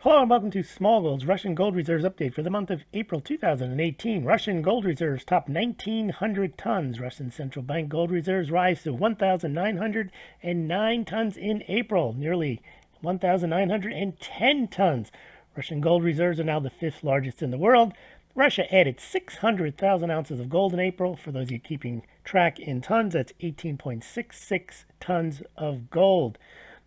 Hello and welcome to Smaulgld's Russian gold reserves update for the month of April 2018. Russian gold reserves top 1,900 tons. Russian central bank gold reserves rise to 1,909 tons in April, nearly 1,910 tons. Russian gold reserves are now the fifth largest in the world. Russia added 600,000 ounces of gold in April. For those of you keeping track in tons, that's 18.66 tons of gold.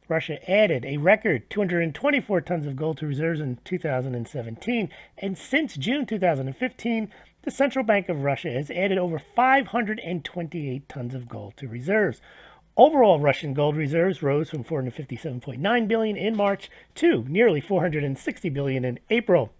Russia added a record 224 tons of gold to reserves in 2017, and since June 2015, the Central Bank of Russia has added over 528 tons of gold to reserves. Overall Russian gold reserves rose from 457.9 billion in March to nearly 460 billion in April.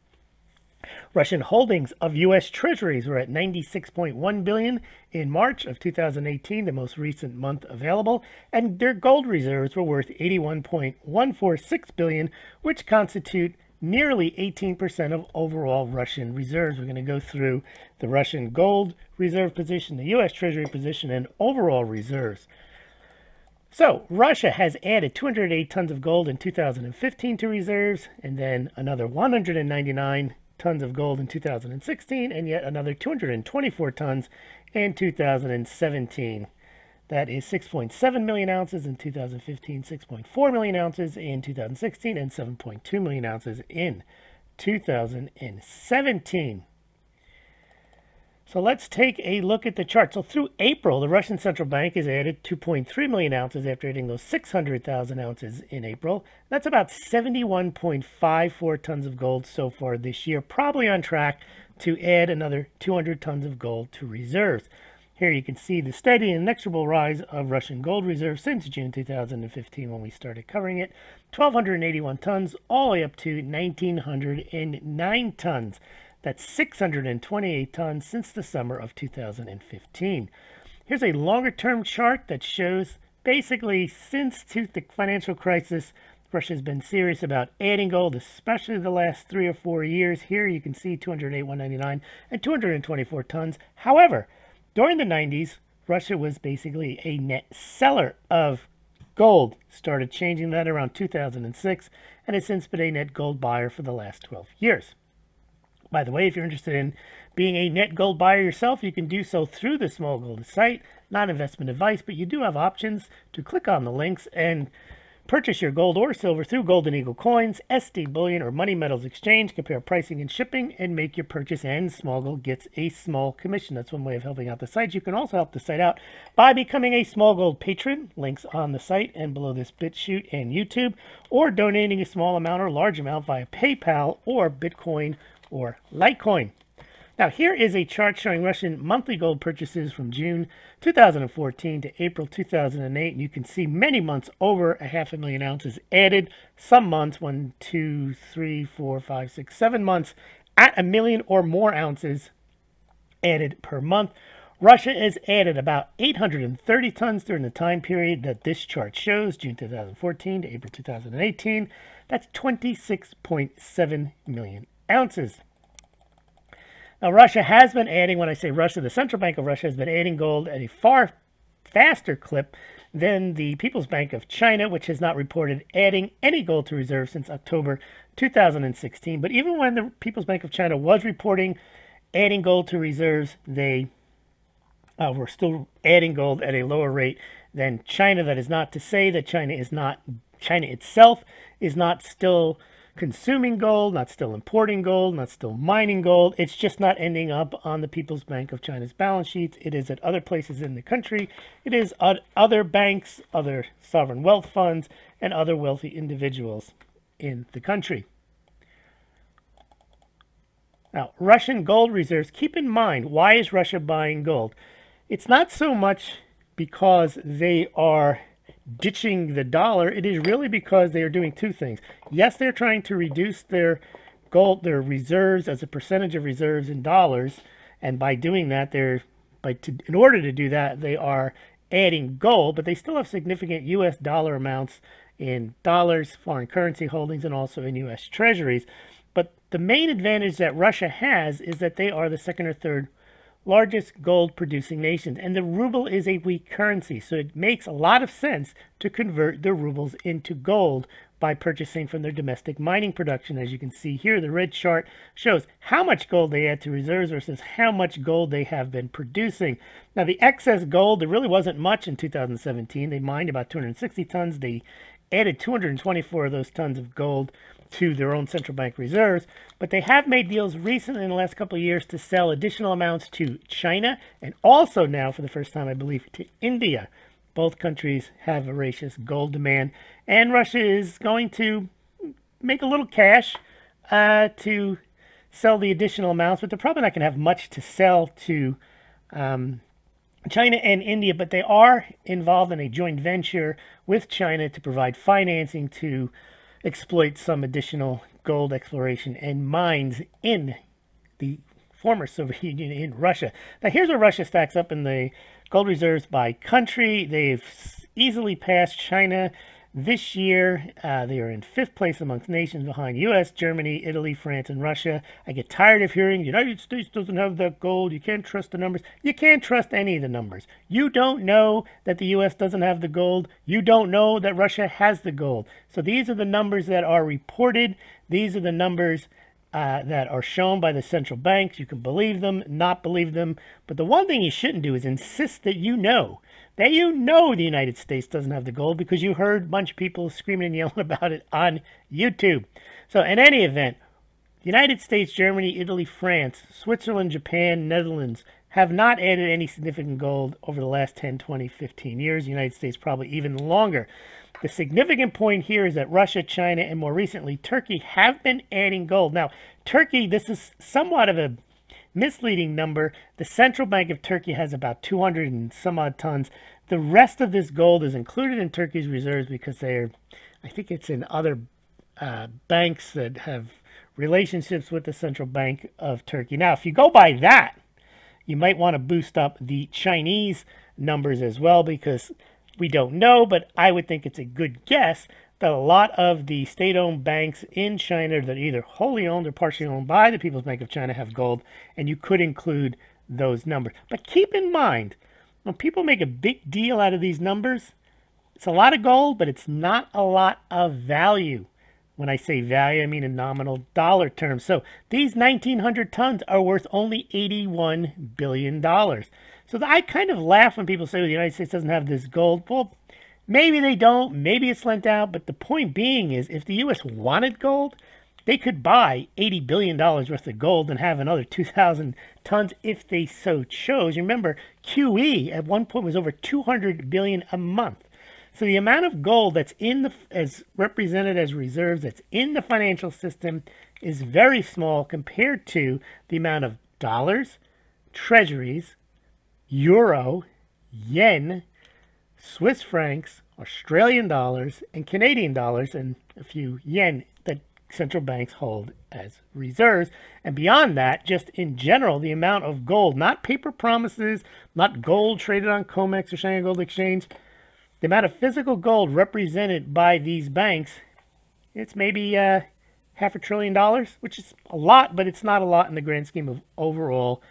Russian holdings of U.S. Treasuries were at 96.1 billion in March of 2018, the most recent month available, and their gold reserves were worth 81.146 billion, which constitute nearly 18% of overall Russian reserves. We're going to go through the Russian gold reserve position, the U.S. Treasury position, and overall reserves. So, Russia has added 208 tons of gold in 2015 to reserves, and then another 199 tons of gold in 2016, and yet another 224 tons in 2017. That is 6.7 million ounces in 2015, 6.4 million ounces in 2016, and 7.2 million ounces in 2017. So let's take a look at the chart. So through April, the Russian Central Bank has added 2.3 million ounces after adding those 600,000 ounces in April. That's about 71.54 tons of gold so far this year, probably on track to add another 200 tons of gold to reserves. Here you can see the steady and inexorable rise of Russian gold reserves since June 2015 when we started covering it. 1,281 tons all the way up to 1,909 tons. That's 628 tons since the summer of 2015. Here's a longer-term chart that shows basically since the financial crisis, Russia has been serious about adding gold, especially the last 3 or 4 years. Here you can see 208, 199, and 224 tons. However, during the 90s, Russia was basically a net seller of gold. Started changing that around 2006, and has since been a net gold buyer for the last 12 years. By the way, if you're interested in being a net gold buyer yourself, you can do so through the Smaulgld site. Not investment advice, but you do have options to click on the links and purchase your gold or silver through Golden Eagle Coins, SD Bullion, or Money Metals Exchange. Compare pricing and shipping and make your purchase, and Smaulgld gets a small commission. That's one way of helping out the site. You can also help the site out by becoming a Smaulgld patron. Links on the site and below this BitChute and YouTube, or donating a small amount or large amount via PayPal or Bitcoin or Litecoin. Now here is a chart showing Russian monthly gold purchases from June 2014 to April 2008, and you can see many months over 500,000 ounces added. Some months, 1, 2, 3, 4, 5, 6, 7 months at 1 million or more ounces added per month. Russia has added about 830 tons during the time period that this chart shows, June 2014 to April 2018. That's 26.7 million ounces. Now, Russia has been adding, when I say Russia, the Central Bank of Russia has been adding gold at a far faster clip than the People's Bank of China, which has not reported adding any gold to reserves since October 2016. But even when the People's Bank of China was reporting adding gold to reserves, they were still adding gold at a lower rate than China. That is not to say that China itself is not still consuming gold, not still importing gold, not still mining gold. It's just not ending up on the People's Bank of China's balance sheets. It is at other places in the country. It is at other banks, other sovereign wealth funds, and other wealthy individuals in the country. Now, Russian gold reserves, keep in mind, why is Russia buying gold? It's not so much because they are ditching the dollar. It is really because they are doing two things. Yes, they're trying to reduce their gold, their reserves as a percentage of reserves in dollars, and by doing that, in order to do that, they are adding gold, but they still have significant U.S. dollar amounts in dollars, foreign currency holdings, and also in U.S. treasuries. But the main advantage that Russia has is that they are the second or third largest gold producing nations, and the ruble is a weak currency, so it makes a lot of sense to convert the rubles into gold by purchasing from their domestic mining production. As you can see here, the red chart shows how much gold they add to reserves versus how much gold they have been producing. Now, the excess gold, there really wasn't much in 2017. They mined about 260 tons. They added 224 of those tons of gold to their own central bank reserves, but they have made deals recently in the last couple of years to sell additional amounts to China and also now, for the first time, I believe, to India. Both countries have voracious gold demand, and Russia is going to make a little cash to sell the additional amounts, but they're probably not going to have much to sell to China and India, but they are involved in a joint venture with China to provide financing to exploit some additional gold exploration and mines in the former Soviet Union in Russia. Now, here's where Russia stacks up in the gold reserves by country. They've easily passed China this year. They are in 5th place amongst nations behind U.S., Germany, Italy, France, and Russia. I get tired of hearing the United States doesn't have that gold. You can't trust the numbers. You can't trust any of the numbers. You don't know that the U.S. doesn't have the gold. You don't know that Russia has the gold. So these are the numbers that are reported. These are the numbers that are shown by the central banks. You can believe them, not believe them. But the one thing you shouldn't do is insist that you know the United States doesn't have the gold because you heard a bunch of people screaming and yelling about it on YouTube. So in any event, the United States, Germany, Italy, France, Switzerland, Japan, Netherlands have not added any significant gold over the last 10, 20, 15 years. The United States probably even longer. The significant point here is that Russia, China, and more recently Turkey have been adding gold. Now, Turkey, this is somewhat of a misleading number. The Central Bank of Turkey has about 200 and some odd tons. The rest of this gold is included in Turkey's reserves because they're, I think it's in other banks that have relationships with the Central Bank of Turkey. Now, if you go by that, you might want to boost up the Chinese numbers as well because we don't know, but I would think it's a good guess that a lot of the state-owned banks in China that are either wholly owned or partially owned by the People's Bank of China have gold, and you could include those numbers. But keep in mind, when people make a big deal out of these numbers, it's a lot of gold, but it's not a lot of value. When I say value, I mean in nominal dollar terms. So these 1,900 tons are worth only $81 billion. So I kind of laugh when people say, well, the United States doesn't have this gold. Well, maybe they don't. Maybe it's lent out. But the point being is if the U.S. wanted gold, they could buy $80 billion worth of gold and have another 2,000 tons if they so chose. Remember, QE at one point was over 200 billion a month. So the amount of gold that's in the, as represented as reserves, that's in the financial system is very small compared to the amount of dollars, treasuries, euro, yen, Swiss francs, Australian dollars, and Canadian dollars, and a few yen that central banks hold as reserves. And beyond that, just in general, the amount of gold, not paper promises, not gold traded on COMEX or Shanghai Gold Exchange, the amount of physical gold represented by these banks, it's maybe $500 billion, which is a lot, but it's not a lot in the grand scheme of overall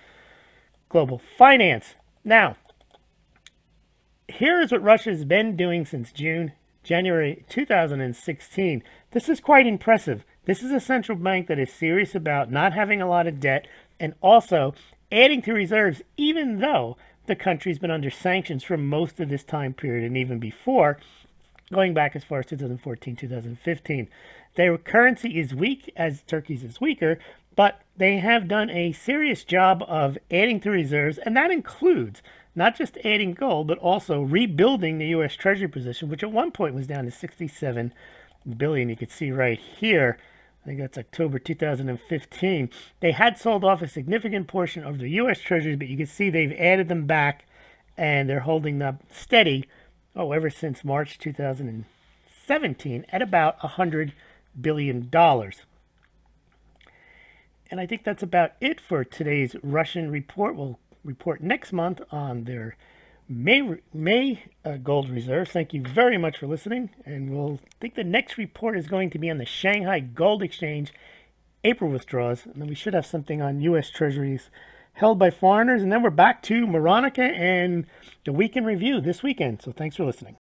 global finance. Now, here is what Russia has been doing since January 2016. This is quite impressive. This is a central bank that is serious about not having a lot of debt and also adding to reserves, even though the country's been under sanctions for most of this time period and even before, going back as far as 2014, 2015. Their currency is weak, as Turkey's is weaker, but they have done a serious job of adding to reserves, and that includes not just adding gold, but also rebuilding the U.S. Treasury position, which at one point was down to $67 billion. You can see right here, I think that's October 2015. They had sold off a significant portion of the U.S. Treasuries, but you can see they've added them back, and they're holding up steady, ever since March 2017 at about $100 billion. And I think that's about it for today's Russian report. We'll report next month on their May gold reserves. Thank you very much for listening, and we'll think the next report is going to be on the Shanghai Gold Exchange April withdrawals, and then we should have something on U.S. Treasuries held by foreigners, and then we're back to Moronica and the Weekend Review this weekend. So thanks for listening.